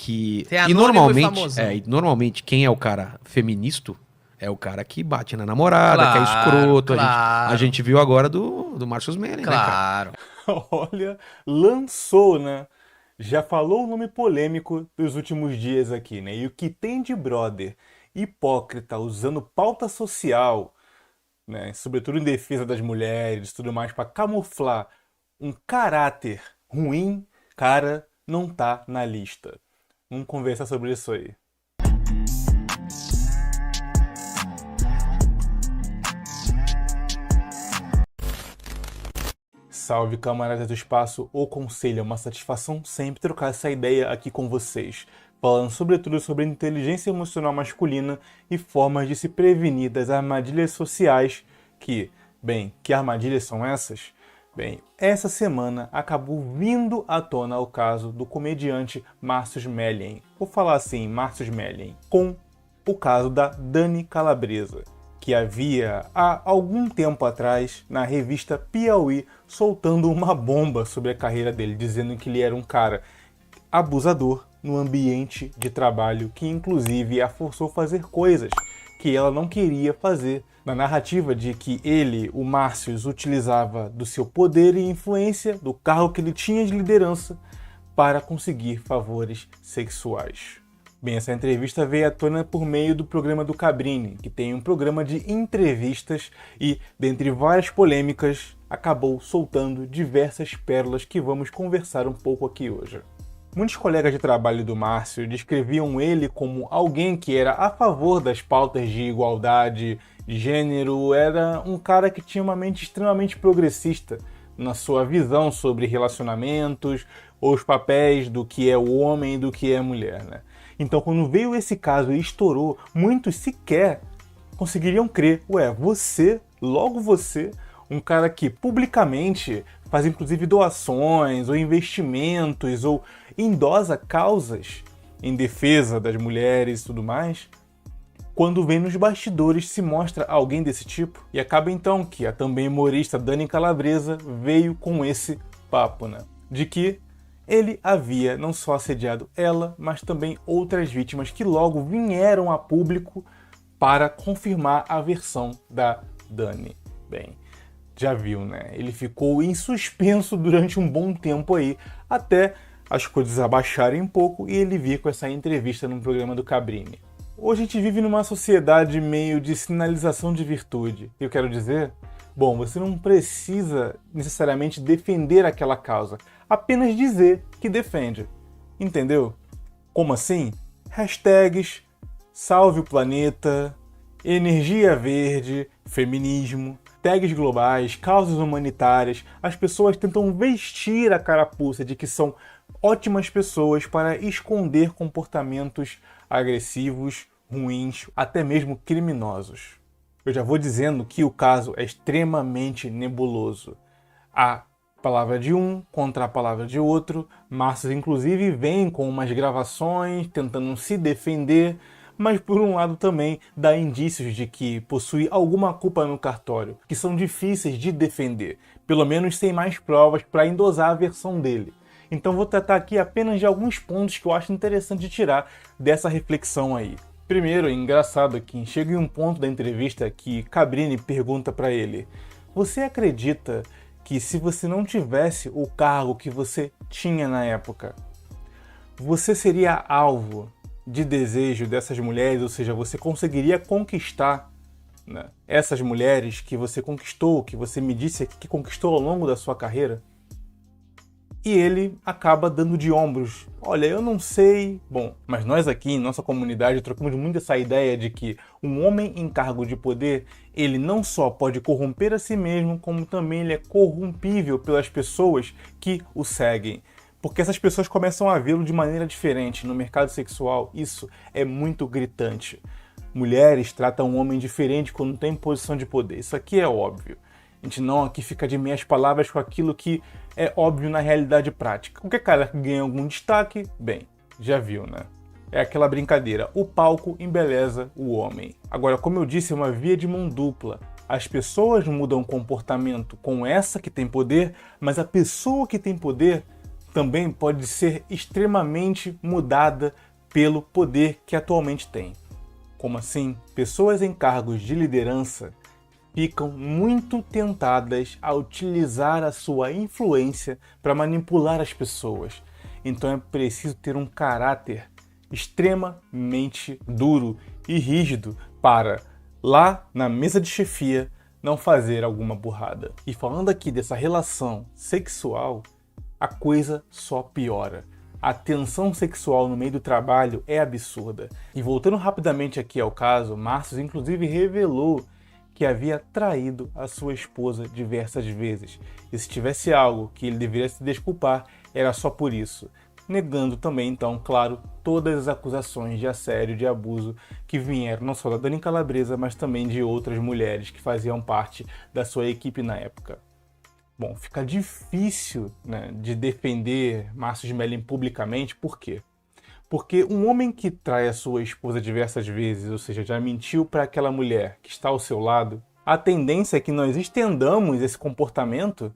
que... Tem E anônimo e normalmente, famosão. e normalmente quem é o cara feminista é o cara que bate na namorada, que é Claro, escroto. A claro. gente viu agora do Marcus Manning, né, cara? Claro. Olha, lançou, né? Já falou o nome polêmico dos últimos dias aqui, né? E o que tem de brother hipócrita usando pauta social, né? Sobretudo em defesa das mulheres e tudo mais, para camuflar um caráter ruim, cara, não tá na lista. Vamos conversar sobre isso aí. Salve, camaradas do espaço, o conselho, é uma satisfação sempre trocar essa ideia aqui com vocês, falando sobretudo sobre inteligência emocional masculina e formas de se prevenir das armadilhas sociais que armadilhas são essas? Bem, essa semana acabou vindo à tona o caso do comediante Márcio Smelling, vou falar assim, Márcio Smelling, com o caso da Dani Calabresa, que havia há algum tempo atrás na revista Piauí soltando uma bomba sobre a carreira dele, dizendo que ele era um cara abusador no ambiente de trabalho, que inclusive a forçou a fazer coisas que ela não queria fazer, na narrativa de que ele, o Márcio, utilizava do seu poder e influência, do cargo que ele tinha de liderança, para conseguir favores sexuais. Bem, essa entrevista veio à tona por meio do programa do Cabrini, que tem um programa de entrevistas e, dentre várias polêmicas, acabou soltando diversas pérolas que vamos conversar um pouco aqui hoje. Muitos colegas de trabalho do Márcio descreviam ele como alguém que era a favor das pautas de igualdade, gênero, era um cara que tinha uma mente extremamente progressista na sua visão sobre relacionamentos, ou os papéis do que é o homem e do que é a mulher, né? Então, quando veio esse caso e estourou, muitos sequer conseguiriam crer. Ué, você, logo você, um cara que publicamente faz inclusive doações ou investimentos ou endossa causas em defesa das mulheres e tudo mais, quando vem nos bastidores se mostra alguém desse tipo. E acaba então que a também humorista Dani Calabresa veio com esse papo, né? De que ele havia não só assediado ela, mas também outras vítimas que logo vieram a público para confirmar a versão da Dani. Bem, já viu, né? Ele ficou em suspenso durante um bom tempo aí, até as coisas abaixarem um pouco e ele vir com essa entrevista no programa do Cabrini. Hoje a gente vive numa sociedade meio de sinalização de virtude. Eu quero dizer, bom, você não precisa necessariamente defender aquela causa, apenas dizer que defende. Entendeu? Como assim? Hashtags, salve o planeta, energia verde, feminismo, tags globais, causas humanitárias. As pessoas tentam vestir a carapuça de que são ótimas pessoas para esconder comportamentos agressivos, ruins, até mesmo criminosos. Eu já vou dizendo que o caso é extremamente nebuloso. A palavra de um contra a palavra de outro. Márcio, inclusive, vem com umas gravações tentando se defender, mas por um lado também dá indícios de que possui alguma culpa no cartório, que são difíceis de defender, pelo menos sem mais provas para endosar a versão dele. Então vou tratar aqui apenas de alguns pontos que eu acho interessante de tirar dessa reflexão aí. Primeiro, é engraçado que chega em um ponto da entrevista que Cabrini pergunta para ele: você acredita que se você não tivesse o cargo que você tinha na época, você seria alvo de desejo dessas mulheres, ou seja, você conseguiria conquistar, né, essas mulheres que você conquistou, que você me disse que conquistou ao longo da sua carreira? E ele acaba dando de ombros. Olha, eu não sei. Bom, mas nós aqui em nossa comunidade trocamos muito essa ideia de que um homem em cargo de poder, ele não só pode corromper a si mesmo, como também ele é corrompível pelas pessoas que o seguem. Porque essas pessoas começam a vê-lo de maneira diferente. No mercado sexual, isso é muito gritante. Mulheres tratam o homem diferente quando tem posição de poder. Isso aqui é óbvio. A gente não aqui fica de meias palavras com aquilo que é óbvio na realidade prática. Qualquer cara que ganha algum destaque, bem, já viu, né? É aquela brincadeira, o palco embeleza o homem. Agora, como eu disse, é uma via de mão dupla. As pessoas mudam o comportamento com essa que tem poder, mas a pessoa que tem poder também pode ser extremamente mudada pelo poder que atualmente tem. Como assim? Pessoas em cargos de liderança ficam muito tentadas a utilizar a sua influência para manipular as pessoas. Então é preciso ter um caráter extremamente duro e rígido para, lá na mesa de chefia, não fazer alguma burrada. E falando aqui dessa relação sexual, a coisa só piora. A tensão sexual no meio do trabalho é absurda. E voltando rapidamente aqui ao caso, Márcio inclusive revelou que havia traído a sua esposa diversas vezes. E se tivesse algo que ele deveria se desculpar, era só por isso. Negando também, então, claro, todas as acusações de assédio, de abuso que vieram não só da Dani Calabresa, mas também de outras mulheres que faziam parte da sua equipe na época. Bom, fica difícil, né, de defender Márcio Smelling publicamente, por quê? Porque um homem que trai a sua esposa diversas vezes, ou seja, já mentiu para aquela mulher que está ao seu lado, a tendência é que nós estendamos esse comportamento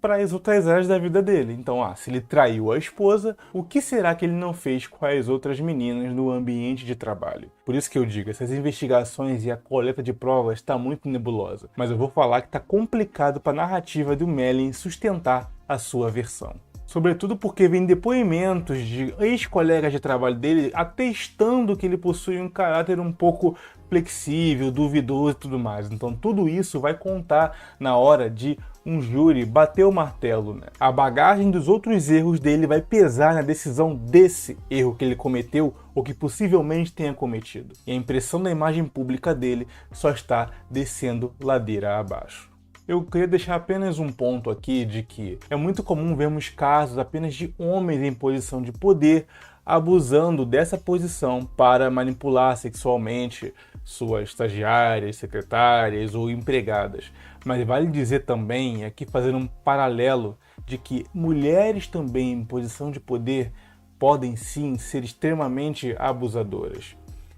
para as outras áreas da vida dele. Então, se ele traiu a esposa, o que será que ele não fez com as outras meninas no ambiente de trabalho? Por isso que eu digo, essas investigações e a coleta de provas está muito nebulosa. Mas eu vou falar que está complicado para a narrativa do Smelling sustentar a sua versão. Sobretudo porque vem depoimentos de ex-colegas de trabalho dele atestando que ele possui um caráter um pouco flexível, duvidoso e tudo mais. Então tudo isso vai contar na hora de um júri bater o martelo, né? A bagagem dos outros erros dele vai pesar na decisão desse erro que ele cometeu ou que possivelmente tenha cometido. E a impressão da imagem pública dele só está descendo ladeira abaixo. Eu queria deixar apenas um ponto aqui de que é muito comum vermos casos apenas de homens em posição de poder abusando dessa posição para manipular sexualmente suas estagiárias, secretárias ou empregadas. Mas vale dizer também, aqui fazendo um paralelo, de que mulheres também em posição de poder podem sim ser extremamente abusadoras.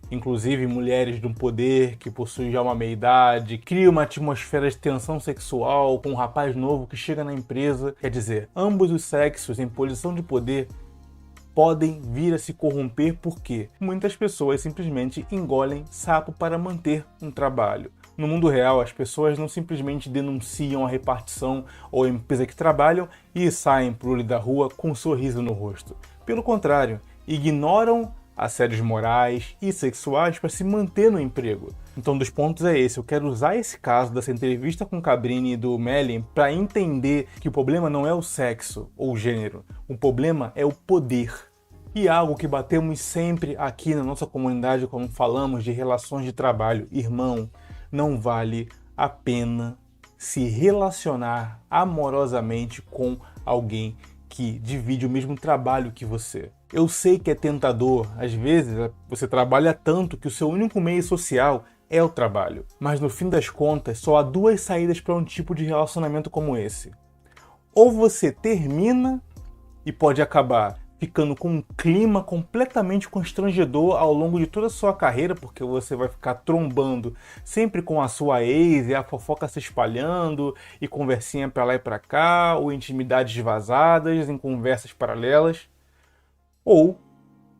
Inclusive mulheres de um poder que possuem já uma meia-idade, cria uma atmosfera de tensão sexual com um rapaz novo que chega na empresa. Quer dizer, ambos os sexos em posição de poder podem vir a se corromper porque muitas pessoas simplesmente engolem sapo para manter um trabalho. No mundo real, as pessoas não simplesmente denunciam a repartição ou a empresa que trabalham e saem por olho da rua com um sorriso no rosto. Pelo contrário, ignoram assédios morais e sexuais para se manter no emprego. Então, um dos pontos é esse. Eu quero usar esse caso dessa entrevista com Cabrini e do Smelling para entender que o problema não é o sexo ou o gênero. O problema é o poder. E algo que batemos sempre aqui na nossa comunidade quando falamos de relações de trabalho. Irmão, não vale a pena se relacionar amorosamente com alguém que divide o mesmo trabalho que você. Eu sei que é tentador, às vezes você trabalha tanto que o seu único meio social é o trabalho. Mas no fim das contas, só há duas saídas para um tipo de relacionamento como esse. Ou você termina e pode acabar ficando com um clima completamente constrangedor ao longo de toda a sua carreira, porque você vai ficar trombando sempre com a sua ex e a fofoca se espalhando e conversinha para lá e para cá, ou intimidades vazadas em conversas paralelas. Ou,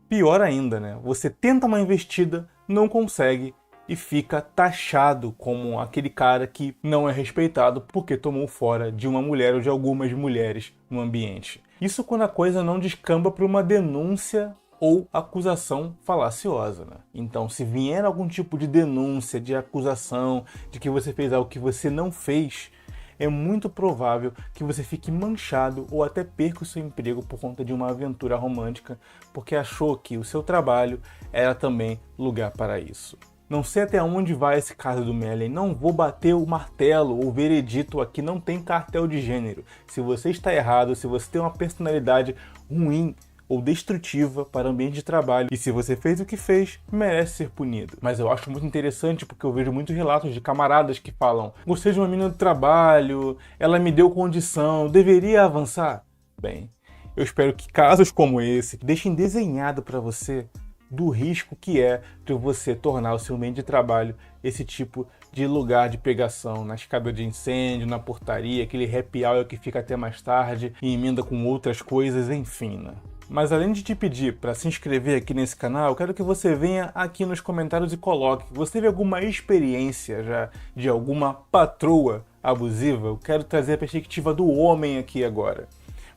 pior ainda, né? Você tenta uma investida, não consegue e fica taxado como aquele cara que não é respeitado porque tomou fora de uma mulher ou de algumas mulheres no ambiente. Isso quando a coisa não descamba para uma denúncia ou acusação falaciosa, né? Então, se vier algum tipo de denúncia, de acusação, de que você fez algo que você não fez, é muito provável que você fique manchado ou até perca o seu emprego por conta de uma aventura romântica, porque achou que o seu trabalho era também lugar para isso. Não sei até onde vai esse caso do Smelling, não vou bater o martelo ou veredito aqui, não tem cartel de gênero. Se você está errado, se você tem uma personalidade ruim ou destrutiva para o ambiente de trabalho, e se você fez o que fez, merece ser punido. Mas eu acho muito interessante porque eu vejo muitos relatos de camaradas que falam: gostei de uma menina do trabalho, ela me deu condição, deveria avançar. Bem, eu espero que casos como esse deixem desenhado para você do risco que é de você tornar o seu ambiente de trabalho esse tipo de lugar de pegação, na escada de incêndio, na portaria, aquele happy hour que fica até mais tarde e emenda com outras coisas, enfim, né? Mas além de te pedir para se inscrever aqui nesse canal, eu quero que você venha aqui nos comentários e coloque. Você teve alguma experiência já de alguma patroa abusiva? Eu quero trazer a perspectiva do homem aqui agora.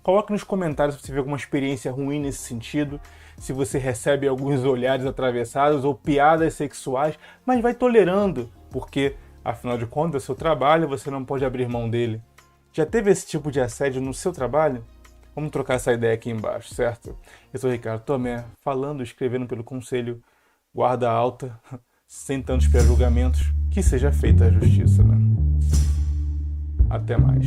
Coloque nos comentários se você teve alguma experiência ruim nesse sentido, se você recebe alguns olhares atravessados ou piadas sexuais, mas vai tolerando, porque, afinal de contas, é seu trabalho, você não pode abrir mão dele. Já teve esse tipo de assédio no seu trabalho? Vamos trocar essa ideia aqui embaixo, certo? Eu sou o Ricardo Tomé, falando, escrevendo pelo Conselho, guarda alta, sem tantos pré-julgamentos, que seja feita a justiça, né? Até mais.